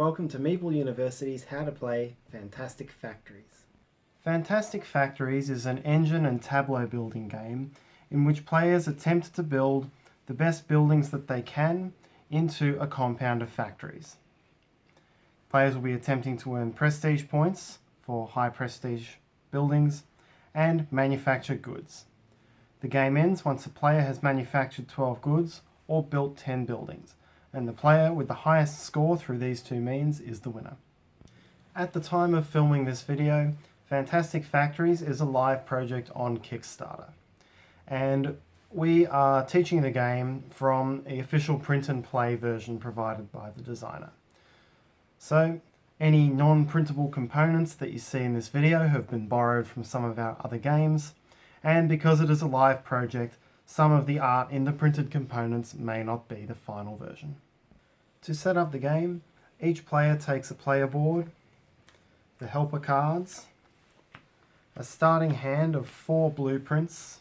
welcome to Meeple University's How to Play Fantastic Factories. Fantastic Factories is an engine and tableau building game in which players attempt to build the best buildings that they can into a compound of factories. Players will be attempting to earn prestige points for high prestige buildings and manufacture goods. The game ends once a player has manufactured 12 goods or built 10 buildings, and the player with the highest score through these two means is the winner. At the time of filming this video, Fantastic Factories is a live project on Kickstarter, and we are teaching the game from the official print and play version provided by the designer. So any non-printable components that you see in this video have been borrowed from some of our other games, and because it is a live project, some of the art in the printed components may not be the final version. To set up the game, each player takes a player board, the helper cards, a starting hand of 4 blueprints,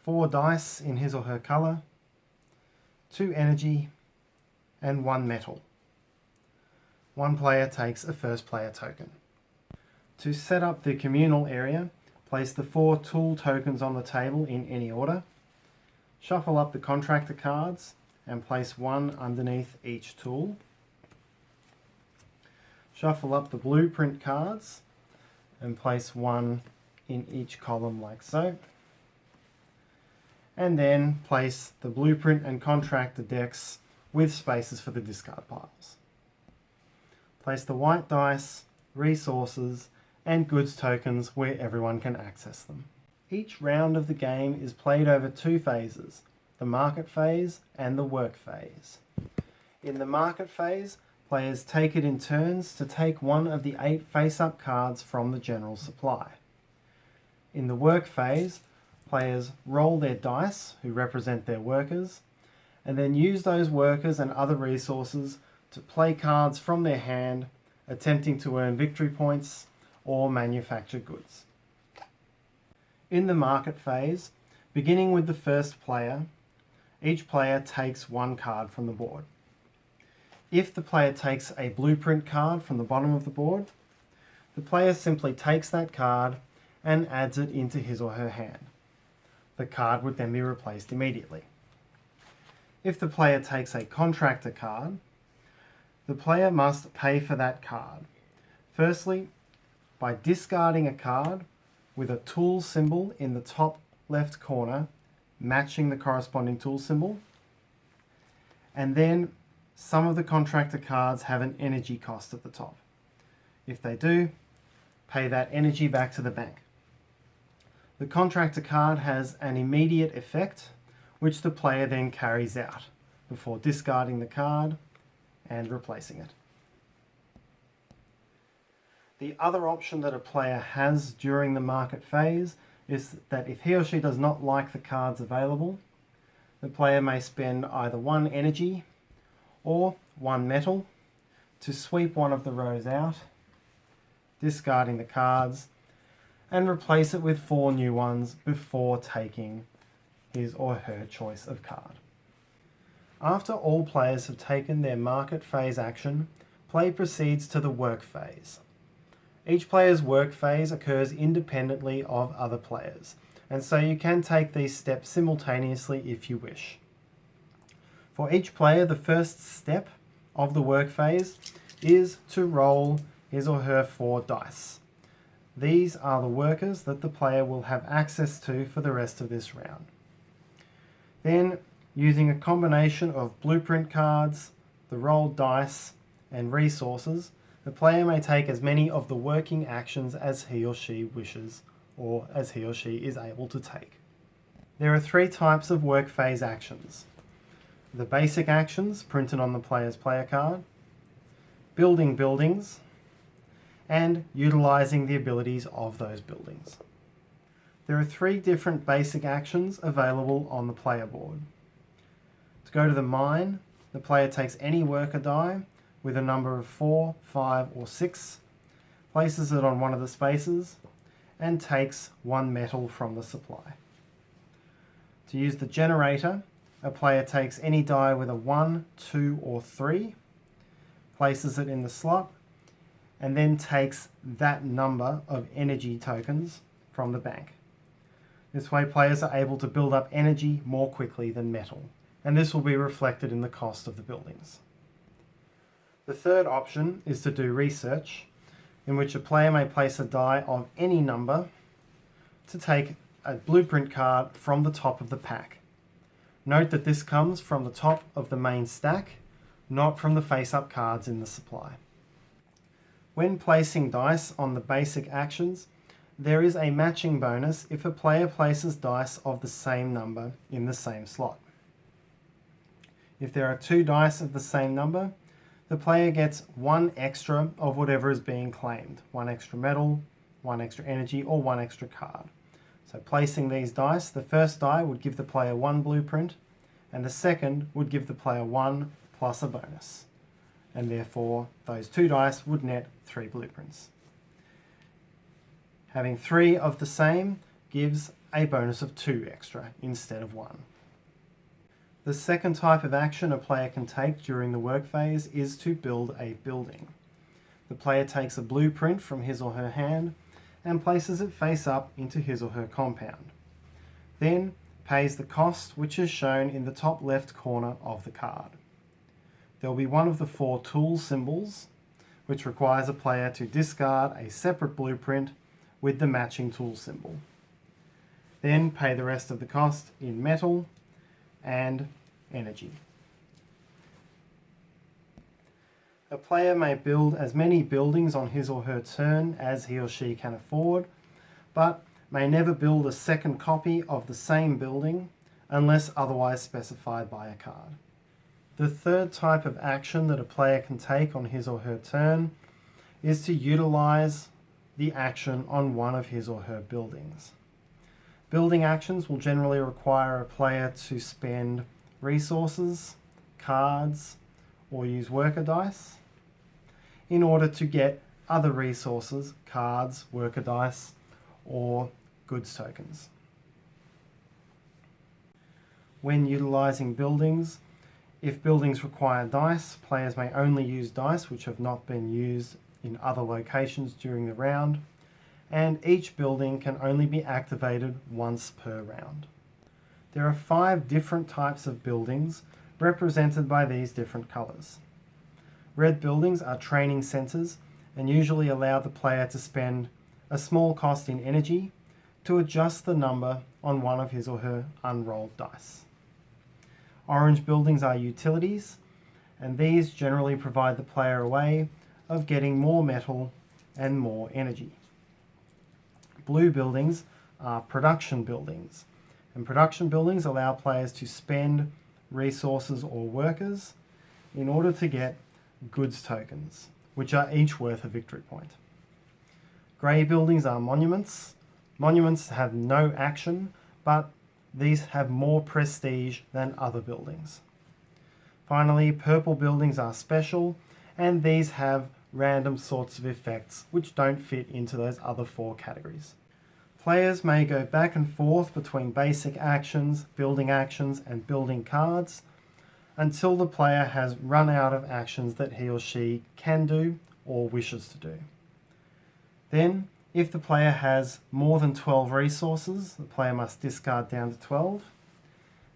4 dice in his or her colour, 2 energy, and 1 metal. One player takes a first player token. To set up the communal area, place the 4 tool tokens on the table in any order, shuffle up the contractor cards, and place 1 underneath each tool. Shuffle up the blueprint cards and place 1 in each column like so. And then place the blueprint and contractor decks with spaces for the discard piles. Place the white dice, resources, and goods tokens where everyone can access them. Each round of the game is played over 2 phases, the market phase and the work phase. In the market phase, players take it in turns to take one of the 8 face-up cards from the general supply. In the work phase, players roll their dice, who represent their workers, and then use those workers and other resources to play cards from their hand, attempting to earn victory points or manufacture goods. In the market phase, beginning with the first player, each player takes 1 card from the board. If the player takes a blueprint card from the bottom of the board, the player simply takes that card and adds it into his or her hand. The card would then be replaced immediately. If the player takes a contractor card, the player must pay for that card. Firstly, by discarding a card with a tool symbol in the top left corner, matching the corresponding tool symbol, and then some of the contractor cards have an energy cost at the top. If they do, pay that energy back to the bank. The contractor card has an immediate effect, which the player then carries out before discarding the card and replacing it. The other option that a player has during the market phase is that if he or she does not like the cards available, the player may spend either 1 energy or 1 metal to sweep one of the rows out, discarding the cards, and replace it with 4 new ones before taking his or her choice of card. After all players have taken their market phase action, play proceeds to the work phase. Each player's work phase occurs independently of other players, and so you can take these steps simultaneously if you wish. For each player, the first step of the work phase is to roll his or her 4 dice. These are the workers that the player will have access to for the rest of this round. Then, using a combination of blueprint cards, the rolled dice, and resources, the player may take as many of the working actions as he or she wishes, or as he or she is able to take. There are 3 types of work phase actions. The basic actions, printed on the player's player card, building buildings, and utilising the abilities of those buildings. There are 3 different basic actions available on the player board. To go to the mine, the player takes any worker die with a number of 4, 5, or 6, places it on one of the spaces, and takes 1 metal from the supply. To use the generator, a player takes any die with a 1, 2, or 3, places it in the slot, and then takes that number of energy tokens from the bank. This way players are able to build up energy more quickly than metal, and this will be reflected in the cost of the buildings. The third option is to do research, in which a player may place a die of any number to take a blueprint card from the top of the pack. Note that this comes from the top of the main stack, not from the face-up cards in the supply. When placing dice on the basic actions, there is a matching bonus if a player places dice of the same number in the same slot. If there are 2 dice of the same number, the player gets 1 extra of whatever is being claimed, 1 extra metal, 1 extra energy, or 1 extra card. So placing these dice, the first die would give the player 1 blueprint, and the second would give the player 1 plus a bonus. And therefore, those 2 dice would net 3 blueprints. Having 3 of the same gives a bonus of 2 extra instead of 1. The second type of action a player can take during the work phase is to build a building. The player takes a blueprint from his or her hand and places it face up into his or her compound. Then pays the cost, which is shown in the top left corner of the card. There will be one of the 4 tool symbols, which requires a player to discard a separate blueprint with the matching tool symbol. Then pay the rest of the cost in metal and energy. A player may build as many buildings on his or her turn as he or she can afford, but may never build a second copy of the same building unless otherwise specified by a card. The third type of action that a player can take on his or her turn is to utilize the action on one of his or her buildings. Building actions will generally require a player to spend resources, cards, or use worker dice in order to get other resources, cards, worker dice, or goods tokens. When utilizing buildings, if buildings require dice, players may only use dice which have not been used in other locations during the round, and each building can only be activated once per round. There are 5 different types of buildings represented by these different colours. Red buildings are training centres and usually allow the player to spend a small cost in energy to adjust the number on one of his or her unrolled dice. Orange buildings are utilities, and these generally provide the player a way of getting more metal and more energy. Blue buildings are production buildings, and production buildings allow players to spend resources or workers in order to get goods tokens, which are each worth a victory point. Grey buildings are monuments. Monuments have no action, but these have more prestige than other buildings. Finally, purple buildings are special, and these have random sorts of effects which don't fit into those other 4 categories. Players may go back and forth between basic actions, and building cards until the player has run out of actions that he or she can do or wishes to do. Then, if the player has more than 12 resources, the player must discard down to 12,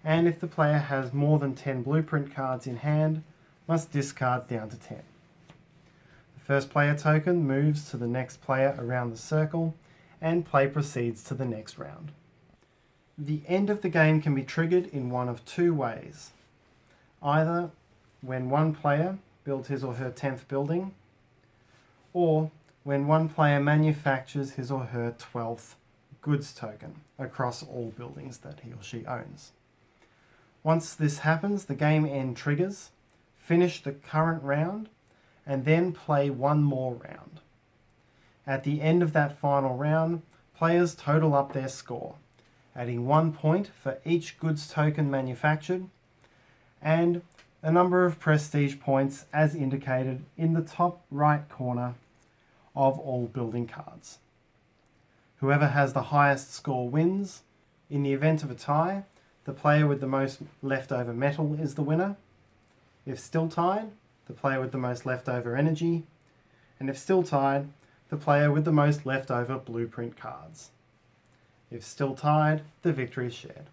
and if the player has more than 10 blueprint cards in hand, must discard down to 10. The first player token moves to the next player around the circle, and play proceeds to the next round. The end of the game can be triggered in one of 2 ways. Either when one player builds his or her 10th building, or when one player manufactures his or her 12th goods token across all buildings that he or she owns. Once this happens, the game end triggers, finish the current round, and then play one more round. At the end of that final round, players total up their score, adding 1 point for each goods token manufactured, and a number of prestige points as indicated in the top right corner of all building cards. Whoever has the highest score wins. In the event of a tie, the player with the most leftover metal is the winner. If still tied, the player with the most leftover energy, and if still tied, the player with the most leftover blueprint cards. If still tied, the victory is shared.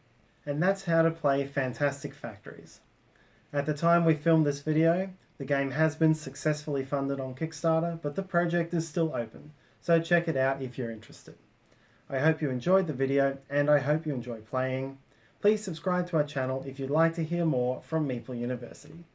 And that's how to play Fantastic Factories. At the time we filmed this video, the game has been successfully funded on Kickstarter, but the project is still open, so check it out if you're interested. I hope you enjoyed the video, and I hope you enjoy playing. Please subscribe to our channel if you'd like to hear more from Meeple University.